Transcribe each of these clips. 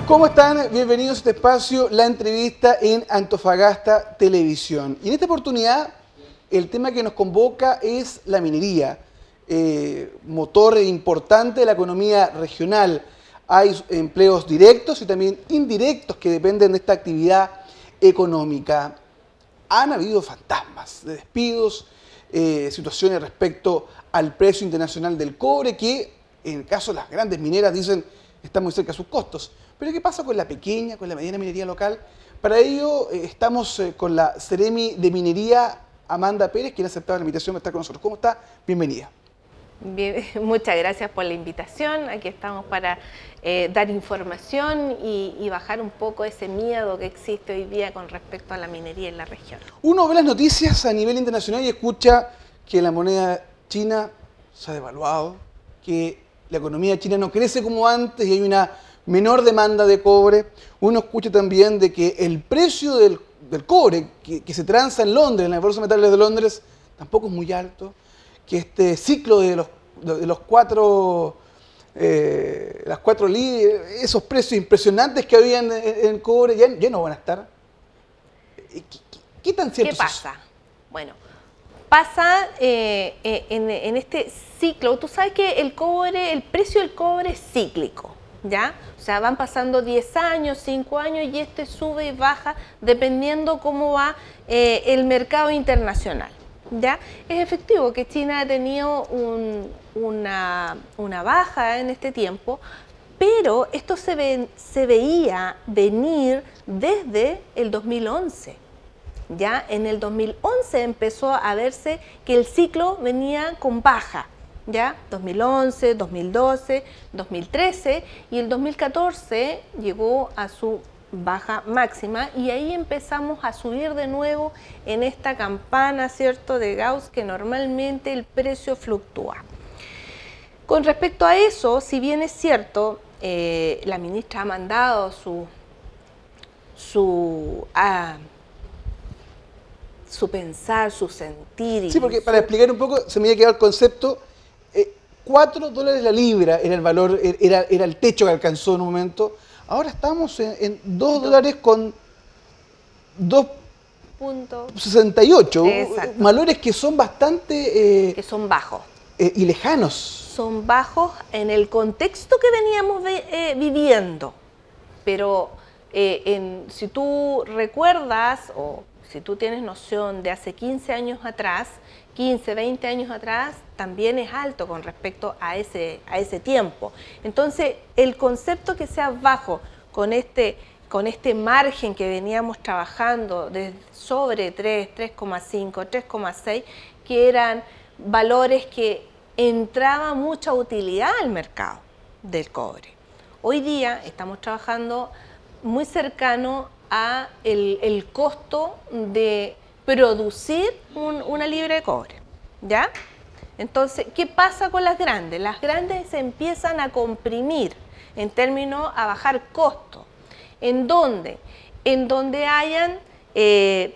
¿Cómo están? Bienvenidos a este espacio, la entrevista en Antofagasta Televisión. Y en esta oportunidad, el tema que nos convoca es la minería, motor importante de la economía regional. Hay empleos directos y también indirectos que dependen de esta actividad económica. Han habido fantasmas de despidos, situaciones respecto al precio internacional del cobre, que en el caso de las grandes mineras dicen están muy cerca de sus costos. Pero ¿qué pasa con la pequeña, con la mediana minería local? Para ello estamos con la Seremi de Minería, Amanda Pérez, quien ha aceptado la invitación de estar con nosotros. ¿Cómo está? Bienvenida. Bien, muchas gracias por la invitación. Aquí estamos para dar información y bajar un poco ese miedo que existe hoy día con respecto a la minería en la región. Uno ve las noticias a nivel internacional y escucha que la moneda china se ha devaluado, que la economía china no crece como antes y hay una menor demanda de cobre. Uno escucha también de que el precio del cobre que se transa en Londres, en la Bolsa de Metales de Londres, tampoco es muy alto, que este ciclo de los cuatro esos precios impresionantes que habían en cobre ya no van a estar. ¿Qué tan cierto es eso? ¿Qué pasa? Bueno, pasa en este ciclo. Tú sabes que el precio del cobre es cíclico, ¿ya? O sea, van pasando 10 años, 5 años y este sube y baja dependiendo cómo va el mercado internacional, ¿ya? Es efectivo que China ha tenido una baja en este tiempo, pero esto se veía venir desde el 2011. Ya en el 2011 empezó a verse que el ciclo venía con baja, ya 2011, 2012, 2013 y el 2014 llegó a su baja máxima y ahí empezamos a subir de nuevo en esta campana, ¿cierto?, de Gauss, que normalmente el precio fluctúa. Con respecto a eso, si bien es cierto, la ministra ha mandado su pensar, su sentir. Sí, porque para explicar un poco, se me había quedado el concepto, $4 la libra era el valor, era el techo que alcanzó en un momento. Ahora estamos en $2 con 2,68, valores que son bastante... que son bajos. Y lejanos. Son bajos en el contexto que veníamos viviendo, pero si tú recuerdas o si tú tienes noción de hace 15 años atrás, 15, 20 años atrás, también es alto con respecto a ese tiempo. Entonces, el concepto que sea bajo con este margen que veníamos trabajando de sobre 3, 3,5, 3,6, que eran valores que entraba mucha utilidad al mercado del cobre. Hoy día estamos trabajando muy cercano a el costo de producir una libra de cobre, ¿ya? Entonces, ¿qué pasa con las grandes? Las grandes se empiezan a comprimir en términos a bajar costos. ¿En dónde? En donde hayan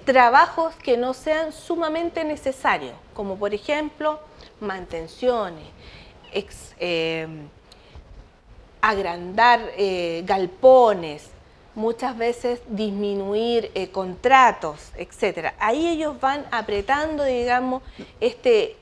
trabajos que no sean sumamente necesarios, como por ejemplo mantenciones, agrandar galpones, muchas veces disminuir contratos, etcétera. Ahí ellos van apretando, digamos, este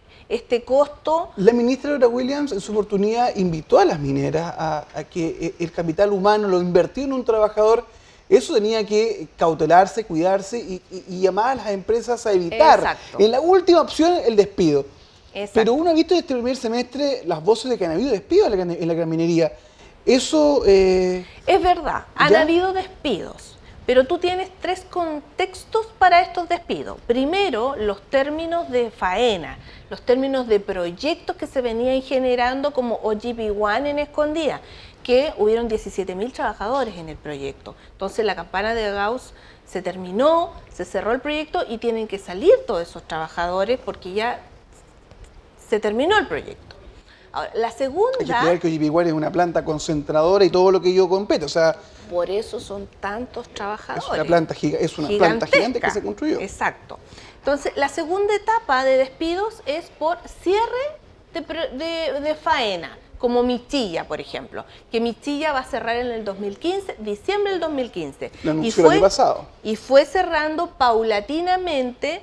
costo. La ministra Laura Williams en su oportunidad invitó a las mineras a que el capital humano lo invertido en un trabajador, eso tenía que cautelarse, cuidarse y llamar a las empresas a evitar. Exacto. En la última opción, el despido. Exacto. Pero uno ha visto en este primer semestre las voces de que han habido despidos en la gran minería. Eso... es verdad, han ¿ya? habido despidos, pero tú tienes 3 contextos para estos despidos. Primero, los términos de faena, los términos de proyectos que se venían generando como OGP1 en Escondida, que hubieron 17.000 trabajadores en el proyecto. Entonces la campana de Gauss se terminó, se cerró el proyecto y tienen que salir todos esos trabajadores porque ya se terminó el proyecto. Ahora, la segunda... Hay que explicar que OGP1 es una planta concentradora y todo lo que ello compete, o sea... Por eso son tantos trabajadores. Es una planta gigante que se construyó. Exacto. Entonces, la segunda etapa de despidos es por cierre de faena. como Michilla, por ejemplo, que Michilla va a cerrar en el 2015, diciembre del 2015. Lo anunció el año pasado. Y fue cerrando paulatinamente,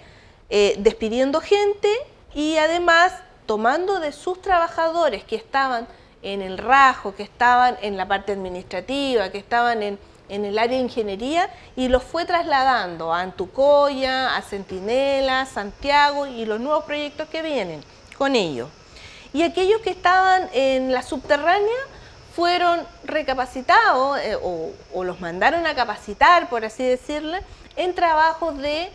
despidiendo gente y además tomando de sus trabajadores que estaban en el rajo, que estaban en la parte administrativa, que estaban en el área de ingeniería, y los fue trasladando a Antucoya, a Centinela, Santiago y los nuevos proyectos que vienen con ellos. Y aquellos que estaban en la subterránea fueron recapacitados o los mandaron a capacitar, por así decirlo, en trabajos de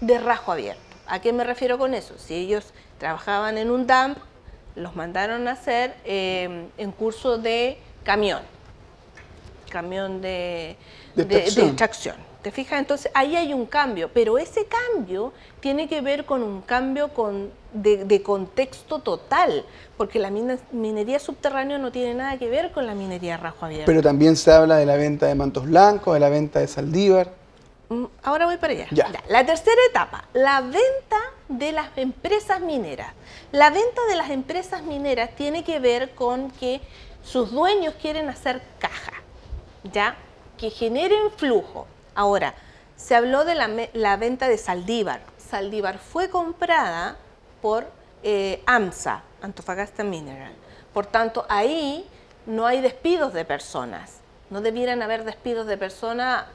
rajo abierto. ¿A qué me refiero con eso? Si ellos trabajaban en un dump, los mandaron a hacer en curso de camión de extracción. ¿Te fijas? Entonces ahí hay un cambio, pero ese cambio tiene que ver con un cambio de contexto total, porque la minería subterránea no tiene nada que ver con la minería a rajo abierto. Pero también se habla de la venta de mantos blancos, de la venta de Saldívar. Ahora voy para allá. Ya. La tercera etapa, la venta de las empresas mineras. La venta de las empresas mineras tiene que ver con que sus dueños quieren hacer caja, ¿ya? Que generen flujo. Ahora, se habló de la venta de Saldívar. Saldívar fue comprada por AMSA, Antofagasta Mineral. Por tanto, ahí no hay despidos de personas. No debieran haber despidos de personas.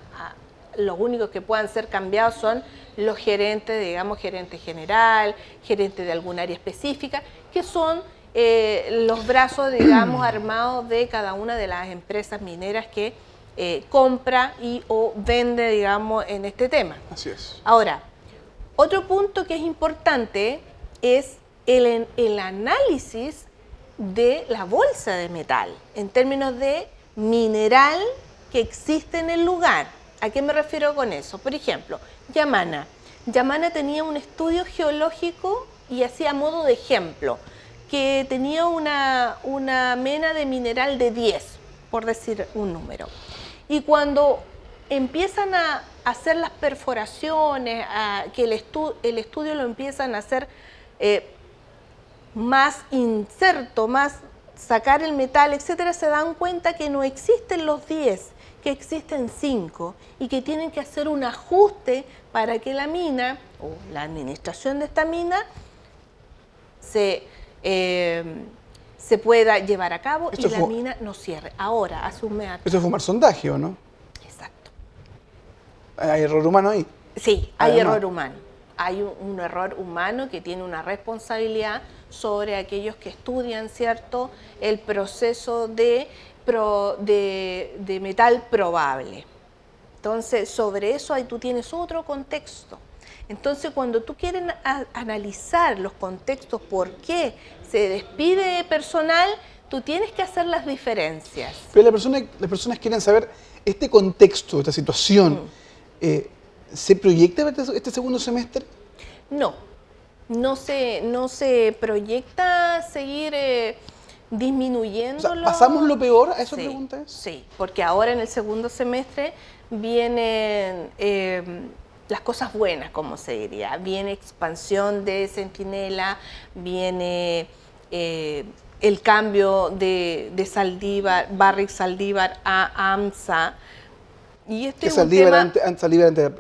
Los únicos que puedan ser cambiados son los gerentes, digamos, gerente general, gerente de algún área específica, que son los brazos, digamos, armados de cada una de las empresas mineras que compra y o vende, digamos, en este tema. Así es. Ahora, otro punto que es importante es el análisis de la bolsa de metal, en términos de mineral que existe en el lugar. ¿A qué me refiero con eso? Por ejemplo, Yamana. Yamana tenía un estudio geológico y hacía modo de ejemplo, que tenía una mena de mineral de 10, por decir un número. Y cuando empiezan a hacer las perforaciones, que el estudio lo empiezan a hacer más inserto, más sacar el metal, etcétera, se dan cuenta que no existen los 10, que existen 5 y que tienen que hacer un ajuste para que la mina o la administración de esta mina se pueda llevar a cabo y la mina no cierre. Ahora, asume a... Eso es fumar sondaje, ¿o no? Exacto. ¿Hay error humano ahí? Sí, hay error humano. Hay un error humano que tiene una responsabilidad sobre aquellos que estudian, ¿cierto?, el proceso de metal probable. Entonces, sobre eso ahí tú tienes otro contexto. Entonces, cuando tú quieres analizar los contextos, por qué se despide personal, tú tienes que hacer las diferencias. Pero las personas quieren saber este contexto, esta situación. ¿Se proyecta este segundo semestre? No se proyecta seguir disminuyendo. O sea, ¿pasamos lo peor? ¿A eso preguntas? Sí, porque ahora en el segundo semestre vienen las cosas buenas, como se diría. Viene expansión de Centinela, viene el cambio de Saldívar, Barrick Saldívar a AMSA. Y este es Saldívar antes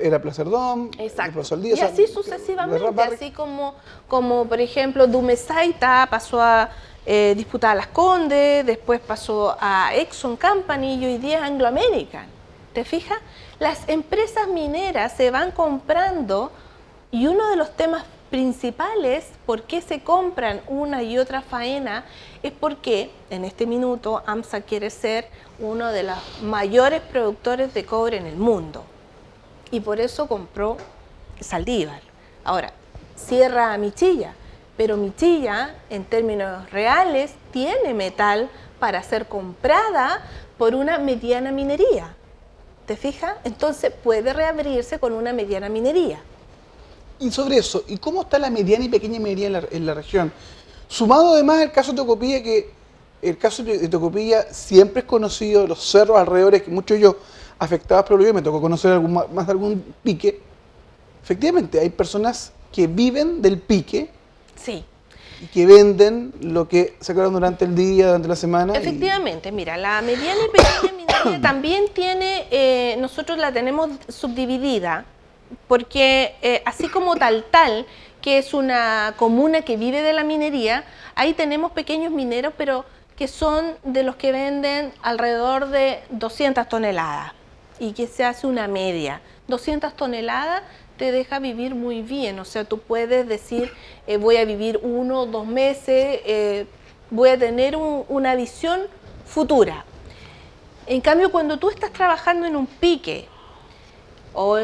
era Placer Dome. Exacto. Saldívar, y así sucesivamente, así como por ejemplo Dumesaita pasó a disputar a Las Condes, después pasó a Exxon Company y hoy día es Anglo American. ¿Te fijas? Las empresas mineras se van comprando y uno de los temas principales por qué se compran una y otra faena es porque en este minuto AMSA quiere ser uno de los mayores productores de cobre en el mundo y por eso compró Saldívar. Ahora, cierra a Michilla, pero Michilla en términos reales tiene metal para ser comprada por una mediana minería. ¿Te fijas? Entonces puede reabrirse con una mediana minería. Y sobre eso, ¿y cómo está la mediana y pequeña minería en la región? Sumado además el caso de Tocopilla, que el caso de Tocopilla siempre es conocido, los cerros alrededor, que muchos de ellos afectados por el hoyo, me tocó conocer más de algún pique. Efectivamente, hay personas que viven del pique. Sí. y que venden lo que sacaron durante el día, durante la semana. Efectivamente, mira, la mediana y pequeña minería también tiene, nosotros la tenemos subdividida, porque así como Taltal, que es una comuna que vive de la minería, ahí tenemos pequeños mineros, pero que son de los que venden alrededor de 200 toneladas y que se hace una media. 200 toneladas te deja vivir muy bien, o sea, tú puedes decir, voy a vivir 1 o 2 meses, voy a tener una visión futura. En cambio, cuando tú estás trabajando en un pique, o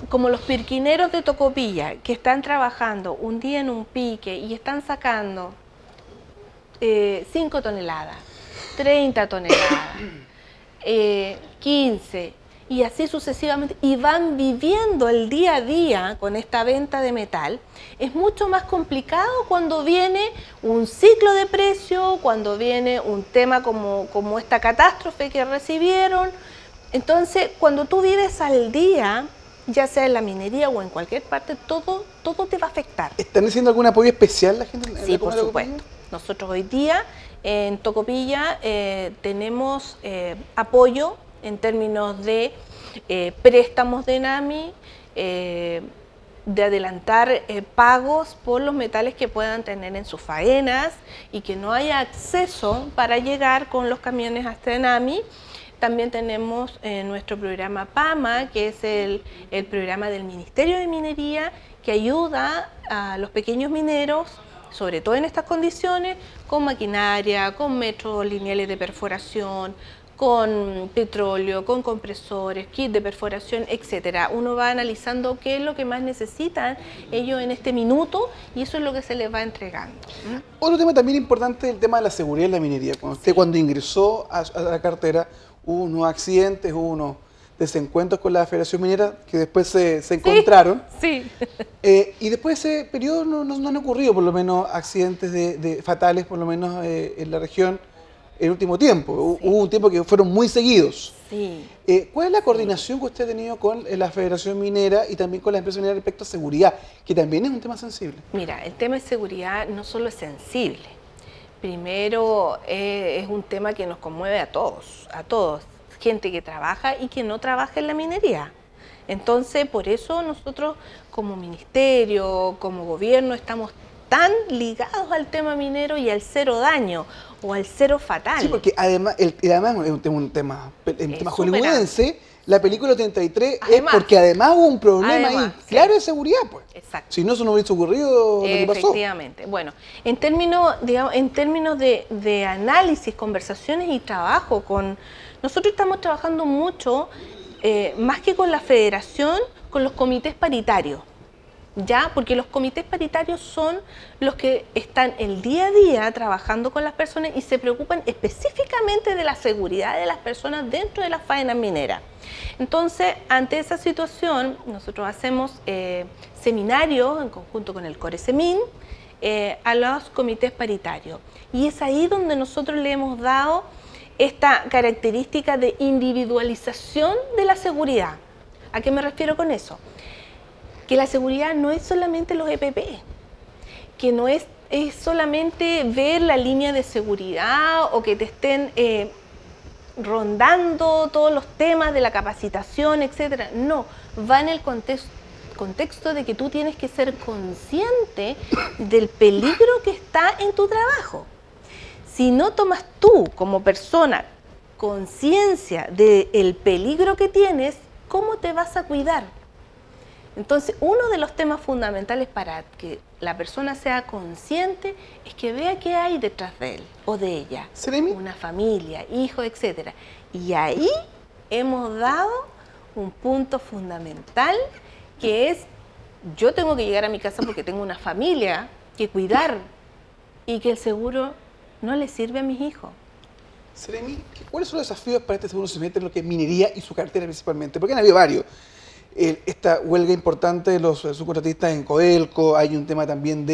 como los pirquineros de Tocopilla, que están trabajando un día en un pique y están sacando 5 toneladas, 30 toneladas, 15, y así sucesivamente, y van viviendo el día a día con esta venta de metal, es mucho más complicado cuando viene un ciclo de precio, cuando viene un tema como esta catástrofe que recibieron. Entonces, cuando tú vives al día, ya sea en la minería o en cualquier parte, todo te va a afectar. ¿Están haciendo algún apoyo especial la gente? Sí, por supuesto. Nosotros hoy día en Tocopilla tenemos apoyo en términos de préstamos de ENAMI, de adelantar pagos por los metales que puedan tener en sus faenas y que no haya acceso para llegar con los camiones hasta ENAMI. También tenemos nuestro programa PAMA, que es el programa del Ministerio de Minería, que ayuda a los pequeños mineros, sobre todo en estas condiciones, con maquinaria, con metros lineales de perforación, con petróleo, con compresores, kit de perforación, etcétera. Uno va analizando qué es lo que más necesitan ellos en este minuto y eso es lo que se les va entregando. Otro tema también importante es el tema de la seguridad en la minería. Cuando ingresó a la cartera, hubo unos accidentes, hubo unos desencuentros con la Federación Minera que después se encontraron. Sí. Y después de ese periodo no han ocurrido por lo menos accidentes fatales, por lo menos en la región, en el último tiempo. Sí. Hubo un tiempo que fueron muy seguidos. Sí. ¿Cuál es la coordinación que usted ha tenido con la Federación Minera y también con las empresas mineras respecto a seguridad, que también es un tema sensible? Mira, el tema de seguridad no solo es sensible. Primero, es un tema que nos conmueve a todos, gente que trabaja y que no trabaja en la minería. Entonces, por eso nosotros como ministerio, como gobierno, estamos tan ligados al tema minero y al cero daño o al cero fatal. Sí, porque además es un tema hollywoodense. La película 33 es porque además hubo un problema ahí, claro, de seguridad, pues. Exacto. Si no, eso no hubiese ocurrido lo que pasó. Efectivamente. Bueno, en términos, digamos, de análisis, conversaciones y trabajo nosotros estamos trabajando mucho, más que con la federación, con los comités paritarios. ¿Ya? Porque los comités paritarios son los que están el día a día trabajando con las personas y se preocupan específicamente de la seguridad de las personas dentro de las faenas mineras. Entonces, ante esa situación, nosotros hacemos seminarios en conjunto con el CORESEMIN a los comités paritarios. Y es ahí donde nosotros le hemos dado esta característica de individualización de la seguridad. ¿A qué me refiero con eso? Que la seguridad no es solamente los EPP, que no es solamente ver la línea de seguridad o que te estén rondando todos los temas de la capacitación, etcétera. No, va en el contexto de que tú tienes que ser consciente del peligro que está en tu trabajo. Si no tomas tú como persona conciencia del peligro que tienes, ¿cómo te vas a cuidar? Entonces, uno de los temas fundamentales para que la persona sea consciente es que vea qué hay detrás de él o de ella. ¿Seremi? Una familia, hijos, etcétera. Y ahí hemos dado un punto fundamental que es, yo tengo que llegar a mi casa porque tengo una familia que cuidar y que el seguro no le sirve a mis hijos. Seremi, ¿cuáles son los desafíos para este segundo semestre en lo que es minería y su cartera principalmente? Porque han habido varios. Esta huelga importante de los subcontratistas en Codelco, hay un tema también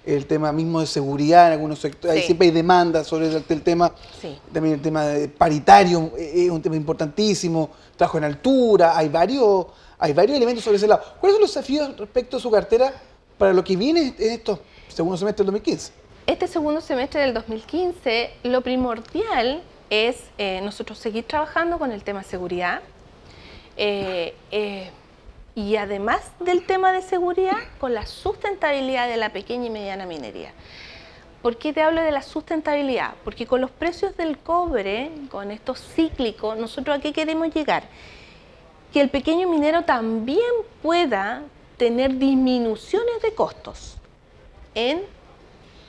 el tema mismo de seguridad en algunos sectores, Sí. Siempre hay demandas sobre el tema, Sí. también el tema de paritario es un tema importantísimo, trabajo en altura, hay varios elementos sobre ese lado. ¿Cuáles son los desafíos respecto a su cartera para lo que viene en estos segundo semestre del 2015. Este segundo semestre del 2015, lo primordial es nosotros seguir trabajando con el tema seguridad y además del tema de seguridad, con la sustentabilidad de la pequeña y mediana minería. ¿Por qué te hablo de la sustentabilidad? Porque con los precios del cobre, con estos cíclicos, nosotros ¿a qué queremos llegar? Que el pequeño minero también pueda tener disminuciones de costos en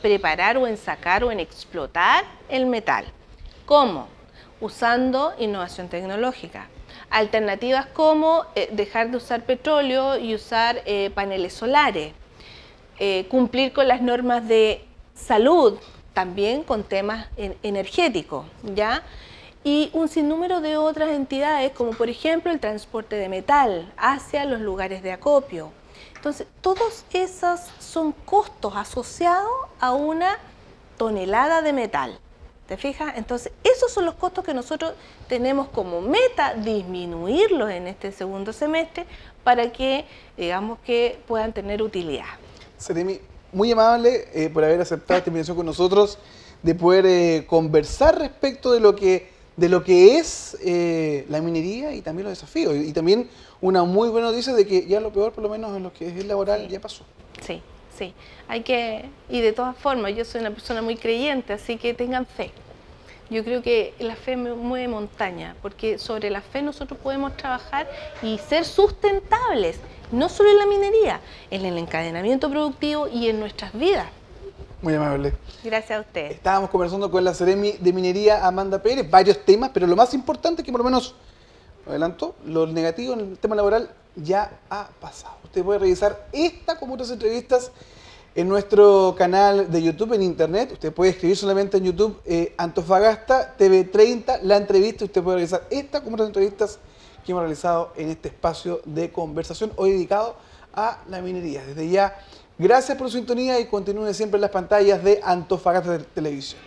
preparar o en sacar o en explotar el metal. ¿Cómo? Usando innovación tecnológica. Alternativas como dejar de usar petróleo y usar paneles solares. Cumplir con las normas de salud, también con temas energéticos, ¿ya? Y un sinnúmero de otras entidades, como por ejemplo el transporte de metal hacia los lugares de acopio. Entonces, todos esos son costos asociados a una tonelada de metal. ¿Te fijas? Entonces, esos son los costos que nosotros tenemos como meta disminuirlos en este segundo semestre para que, digamos, que puedan tener utilidad. Seremi, muy amable por haber aceptado esta invitación con nosotros, de poder conversar respecto de lo que es la minería y también los desafíos. Y también una muy buena noticia de que ya lo peor, por lo menos en lo que es laboral, ya pasó. Sí, sí. Hay que, y de todas formas, yo soy una persona muy creyente, así que tengan fe. Yo creo que la fe mueve montaña, porque sobre la fe nosotros podemos trabajar y ser sustentables, no solo en la minería, en el encadenamiento productivo y en nuestras vidas. Muy amable. Gracias a ustedes. Estábamos conversando con la Seremi de Minería, Amanda Pérez, varios temas, pero lo más importante es que por lo menos, lo adelanto, lo negativo en el tema laboral ya ha pasado. Usted puede revisar esta como otras entrevistas en nuestro canal de YouTube, en internet. Usted puede escribir solamente en YouTube Antofagasta TV 30, la entrevista. Usted puede revisar esta como otras entrevistas que hemos realizado en este espacio de conversación, hoy dedicado a la minería. Desde ya, gracias por su sintonía y continúen siempre en las pantallas de Antofagasta Televisión.